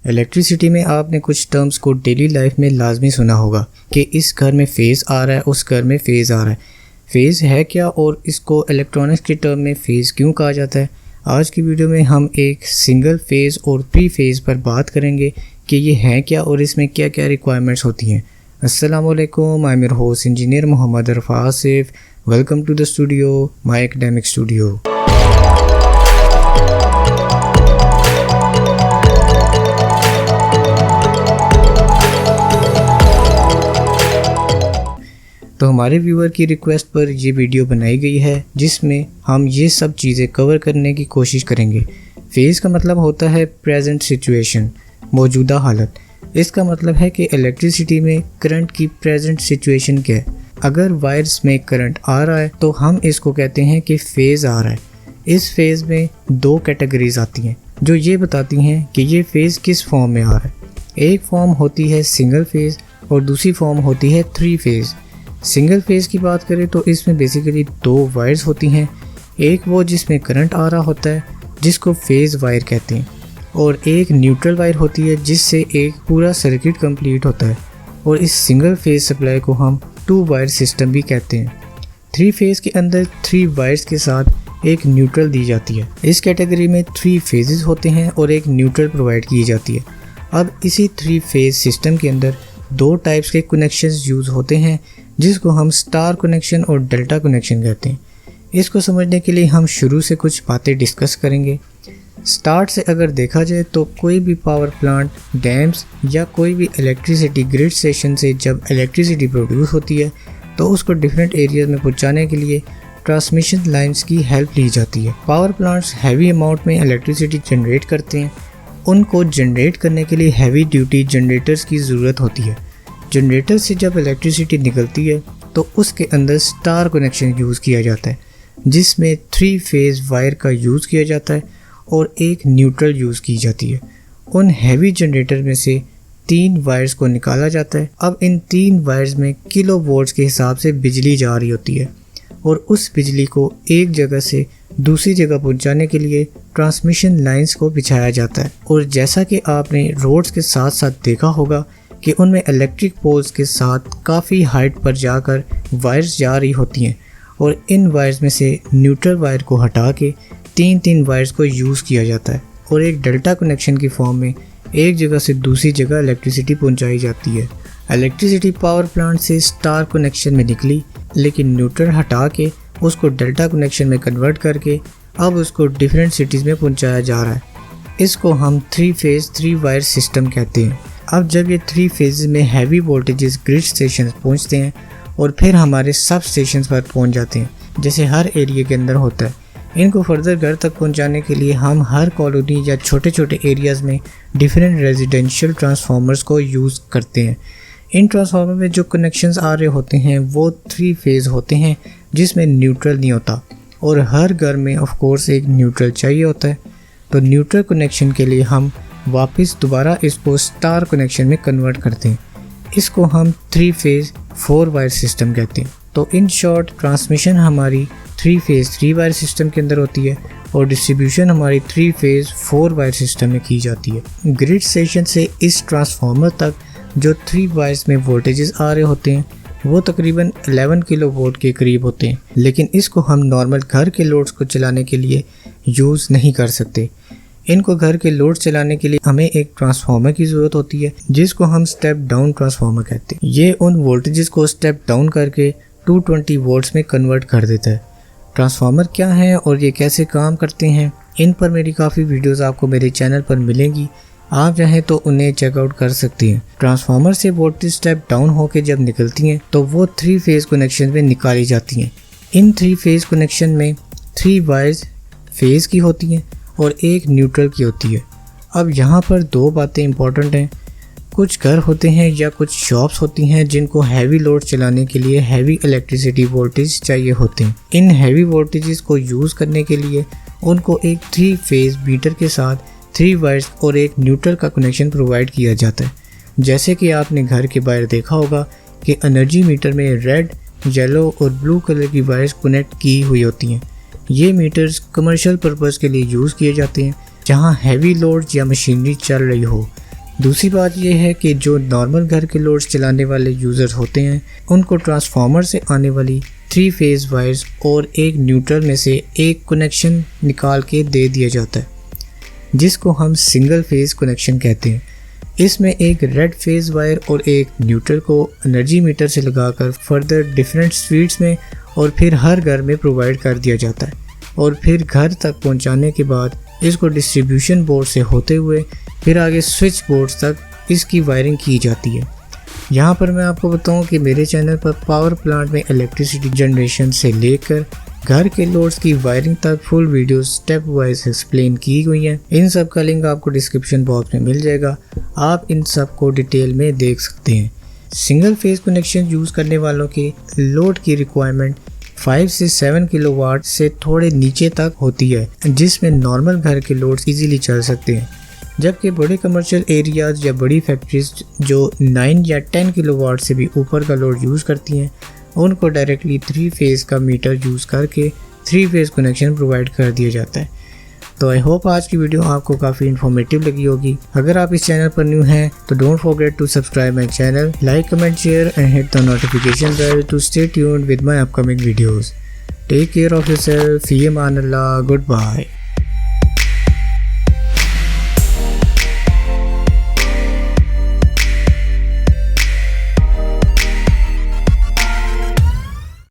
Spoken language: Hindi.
इलेक्ट्रिसिटी में आपने कुछ टर्म्स को डेली लाइफ में लाजमी सुना होगा कि इस घर में फेज़ आ रहा है, उस घर में फेज़ आ रहा है। फेज़ है क्या और इसको इलेक्ट्रॉनिक्स के टर्म में फ़ेज़ क्यों कहा जाता है? आज की वीडियो में हम एक सिंगल फेज़ और प्री फेज़ पर बात करेंगे कि ये हैं क्या और इसमें क्या क्या रिक्वायरमेंट्स होती हैं। अस्सलाम वालेकुम, I am your host engineer Mohammad Arfa Asif. Welcome to the studio, my academic studio. तो हमारे व्यूअर की रिक्वेस्ट पर ये वीडियो बनाई गई है जिसमें हम ये सब चीज़ें कवर करने की कोशिश करेंगे। फेज़ का मतलब होता है प्रेजेंट सिचुएशन, मौजूदा हालत। इसका मतलब है कि इलेक्ट्रिसिटी में करंट की प्रेजेंट सिचुएशन क्या है। अगर वायर्स में करंट आ रहा है तो हम इसको कहते हैं कि फ़ेज़ आ रहा है। इस फेज़ में दो कैटेगरीज आती हैं जो ये बताती हैं कि ये फेज़ किस फॉर्म में आ रहा है। एक फॉर्म होती है सिंगल फेज़ और दूसरी फॉर्म होती है थ्री फेज़। सिंगल फेज़ की बात करें तो इसमें बेसिकली दो वायर्स होती हैं। एक वो जिसमें करंट आ रहा होता है जिसको फेज़ वायर कहते हैं, और एक न्यूट्रल वायर होती है जिससे एक पूरा सर्किट कंप्लीट होता है, और इस सिंगल फेज़ सप्लाई को हम टू वायर सिस्टम भी कहते हैं। थ्री फेज़ के अंदर थ्री वायर्स के साथ एक न्यूट्रल दी जाती है। इस कैटेगरी में थ्री फेजेस होते हैं और एक न्यूट्रल प्रोवाइड की जाती है। अब इसी थ्री फेज़ सिस्टम के अंदर दो टाइप्स के कनेक्शंस यूज़ होते हैं जिसको हम स्टार कनेक्शन और डेल्टा कनेक्शन कहते हैं। इसको समझने के लिए हम शुरू से कुछ बातें डिस्कस करेंगे। स्टार्ट से अगर देखा जाए तो कोई भी पावर प्लांट, डैम्स या कोई भी इलेक्ट्रिसिटी ग्रिड स्टेशन से जब इलेक्ट्रिसिटी प्रोड्यूस होती है तो उसको डिफरेंट एरियाज में पहुंचाने के लिए ट्रांसमिशन लाइंस की हेल्प ली जाती है। पावर प्लांट्स हैवी अमाउंट में इलेक्ट्रिसिटी जनरेट करते हैं। उनको जनरेट करने के लिए हैवी ड्यूटी जनरेटर्स की ज़रूरत होती है। जनरेटर से जब इलेक्ट्रिसिटी निकलती है तो उसके अंदर स्टार कनेक्शन यूज़ किया जाता है जिसमें थ्री फेज़ वायर का यूज़ किया जाता है और एक न्यूट्रल यूज़ की जाती है। उन हैवी जनरेटर में से तीन वायर्स को निकाला जाता है। अब इन तीन वायर्स में किलो वोल्ट्स के हिसाब से बिजली जा रही होती है और उस बिजली को एक जगह से दूसरी जगह पहुंचाने के लिए ट्रांसमिशन लाइंस को बिछाया जाता है। और जैसा कि आपने रोड्स के साथ साथ देखा होगा कि उनमें इलेक्ट्रिक पोल्स के साथ काफ़ी हाइट पर जाकर वायर्स जा रही होती हैं, और इन वायर्स में से न्यूट्रल वायर को हटा के तीन तीन वायर्स को यूज़ किया जाता है और एक डेल्टा कनेक्शन की फॉर्म में एक जगह से दूसरी जगह इलेक्ट्रिसिटी पहुंचाई जाती है। इलेक्ट्रिसिटी पावर प्लांट से स्टार कनेक्शन में निकली, लेकिन न्यूट्रल हटा के उसको डेल्टा कनेक्शन में कन्वर्ट करके अब उसको डिफरेंट सिटीज़ में पहुंचाया जा रहा है। इसको हम three phase three wire system कहते हैं। अब जब ये थ्री फेज़ में हैवी वोल्टेजेस ग्रिड स्टेशन पहुंचते हैं और फिर हमारे सब स्टेशन पर पहुंच जाते हैं, जैसे हर एरिया के अंदर होता है, इनको फर्दर घर तक पहुंचाने के लिए हम हर कॉलोनी या छोटे छोटे एरियाज़ में डिफरेंट रेजिडेंशियल ट्रांसफार्मर्स को यूज़ करते हैं। इन ट्रांसफार्मर में जो कनेक्शंस आ रहे होते हैं वो थ्री फेज़ होते हैं जिसमें न्यूट्रल नहीं होता, और हर घर में ऑफ कोर्स एक न्यूट्रल चाहिए होता है। तो न्यूट्रल कनेक्शन के लिए हम वापस दोबारा इसको स्टार कनेक्शन में कन्वर्ट करते हैं। इसको हम three phase four wire system कहते हैं। तो इन शॉर्ट ट्रांसमिशन हमारी three phase three wire system के अंदर होती है और डिस्ट्रीब्यूशन हमारी three phase four wire system में की जाती है। ग्रिड स्टेशन से इस ट्रांसफार्मर तक जो थ्री वायर्स में वोल्टेजेस आ रहे होते हैं वो तकरीबन 11 किलो वोल्ट के करीब होते हैं, लेकिन इसको हम नॉर्मल घर के लोड्स को चलाने के लिए यूज़ नहीं कर सकते। इनको घर के लोड चलाने के लिए हमें एक ट्रांसफार्मर की ज़रूरत होती है जिसको हम स्टेप डाउन ट्रांसफार्मर कहते हैं। ये उन वोल्टेजेस को स्टेप डाउन करके 220 वोल्ट्स में कन्वर्ट कर देता है। ट्रांसफार्मर क्या है और ये कैसे काम करते हैं, इन पर मेरी काफ़ी वीडियोस आपको मेरे चैनल पर मिलेंगी, आप चाहें तो उन्हें चेकआउट कर सकती हैं। ट्रांसफार्मर से वोल्टेज स्टेप डाउन होकर जब निकलती हैं तो वो थ्री फेज़ कनेक्शन में निकाली जाती हैं। इन थ्री फेज़ कनेक्शन में थ्री वायर्स फेज़ की होती हैं और एक न्यूट्रल की होती है। अब यहाँ पर दो बातें इंपॉर्टेंट हैं। कुछ घर होते हैं या कुछ शॉप्स होती हैं जिनको हैवी लोड चलाने के लिए हैवी इलेक्ट्रिसिटी वोल्टेज चाहिए होते हैं। इन हैवी वोल्टेजेस को यूज़ करने के लिए उनको एक थ्री फेज़ मीटर के साथ थ्री वायर्स और एक न्यूट्रल का कनेक्शन प्रोवाइड किया जाता है। जैसे कि आपने घर के बाहर देखा होगा कि एनर्जी मीटर में रेड, येलो और ब्लू कलर की वायर्स कनेक्ट की हुई होती हैं। ये मीटर्स कमर्शियल पर्पज़ के लिए यूज़ किए जाते हैं जहां हैवी लोड या मशीनरी चल रही हो, दूसरी बात यह है कि जो नॉर्मल घर के लोड्स चलाने वाले यूज़र्स होते हैं उनको ट्रांसफार्मर से आने वाली 3 फेज़ वायर्स और एक न्यूट्रल में से एक कनेक्शन निकाल के दे दिया जाता है, जिसको हम सिंगल फेज़ कनेक्शन कहते हैं। इसमें एक रेड फेज़ वायर और एक न्यूट्रल को एनर्जी मीटर से लगाकर फर्दर डिफरेंट स्पीड्स में और फिर हर घर में प्रोवाइड कर दिया जाता है और फिर घर तक पहुंचाने के बाद इसको डिस्ट्रीब्यूशन बोर्ड से होते हुए फिर आगे स्विच बोर्ड्स तक इसकी वायरिंग की जाती है। यहाँ पर मैं आपको बताऊँ कि मेरे चैनल पर पावर प्लांट में इलेक्ट्रिसिटी जनरेशन से लेकर घर के लोड्स की वायरिंग तक full video step wise explain की गई हैं। इन सब का लिंक आपको डिस्क्रिप्शन बॉक्स में मिल जाएगा, आप इन सब को डिटेल में देख सकते हैं। सिंगल फेज कनेक्शन यूज़ करने वालों के लोड की रिक्वायरमेंट 5 से 7 किलोवाट से थोड़े नीचे तक होती है, जिसमें नॉर्मल घर के लोड्स इजीली चल सकते हैं, जबकि बड़े कमर्शियल एरियाज या बड़ी फैक्ट्रीज जो 9 या 10 किलोवाट से भी ऊपर का लोड यूज़ करती हैं उनको डायरेक्टली 3 फेज़ का मीटर यूज़ करके 3 फेज़ कनेक्शन प्रोवाइड कर दिया जाता है। तो आई होप आज की वीडियो आपको काफ़ी इन्फॉर्मेटिव लगी होगी। अगर आप इस चैनल पर न्यू हैं तो don't forget to subscribe my channel, like, comment, share and hit the notification bell to stay tuned with my upcoming videos. Take care of yourself, फी अमान अल्लाह, गुड बाय।